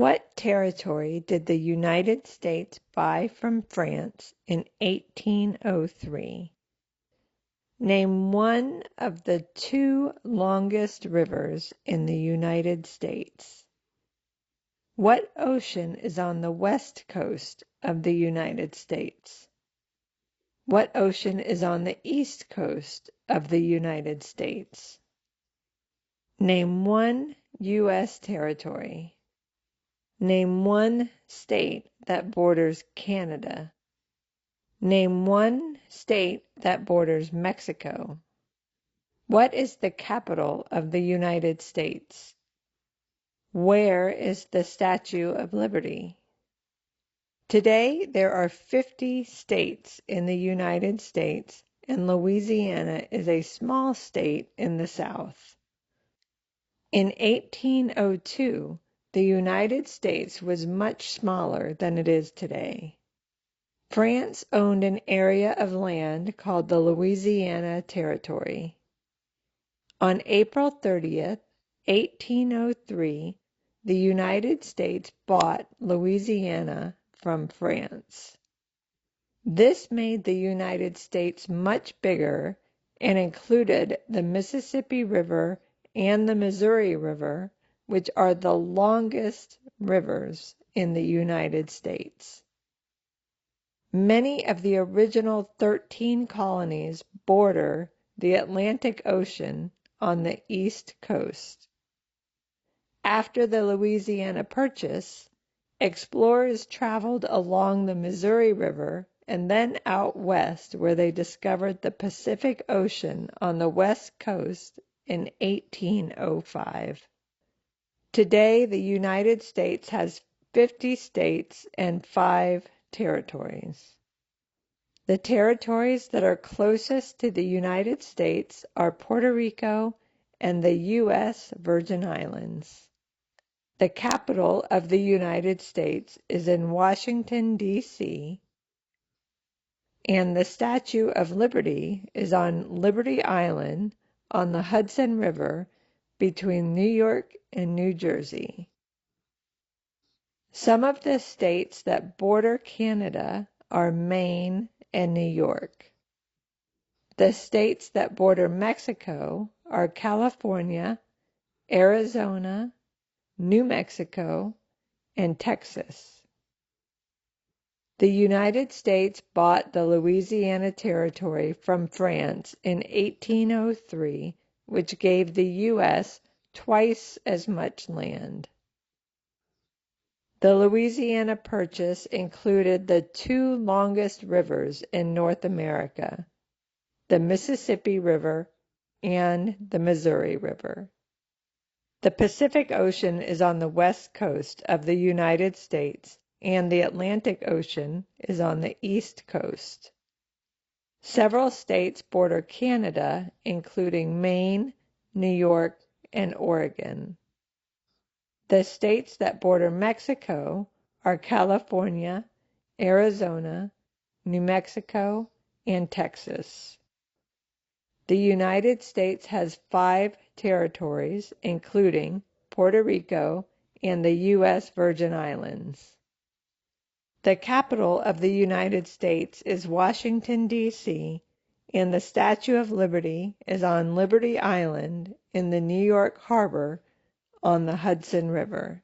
What territory did the United States buy from France in 1803? Name one of the two longest rivers in the United States. What ocean is on the west coast of the United States? What ocean is on the east coast of the United States? Name one U.S. territory. Name one state that borders Canada. Name one state that borders Mexico. What is the capital of the United States? Where is the Statue of Liberty? Today, there are 50 states in the United States, and Louisiana is a small state in the South. In 1802, the United States was much smaller than it is today. France owned an area of land called the Louisiana Territory. On April 30th, 1803, the United States bought Louisiana from France. This made the United States much bigger and included the Mississippi River and the Missouri River, which are the longest rivers in the United States. Many of the original 13 colonies border the Atlantic Ocean on the East Coast. After the Louisiana Purchase, explorers traveled along the Missouri River and then out west, where they discovered the Pacific Ocean on the west coast in 1805. Today, the United States has 50 states and 5 territories. The territories that are closest to the United States are Puerto Rico and the U.S. Virgin Islands. The capital of the United States is in Washington, D.C., and the Statue of Liberty is on Liberty Island on the Hudson River between New York and New Jersey. Some of the states that border Canada are Maine and New York. The states that border Mexico are California, Arizona, New Mexico, and Texas. The United States bought the Louisiana Territory from France in 1803, which gave the U.S. twice as much land. The Louisiana Purchase included the two longest rivers in North America, the Mississippi River and the Missouri River. The Pacific Ocean is on the west coast of the United States, and the Atlantic Ocean is on the east coast. Several states border Canada, including Maine, New York, and Oregon. The states that border Mexico are California, Arizona, New Mexico, and Texas. The United States has 5 territories, including Puerto Rico and the U.S. Virgin Islands. The capital of the United States is Washington, D.C., and the Statue of Liberty is on Liberty Island in the New York Harbor on the Hudson River.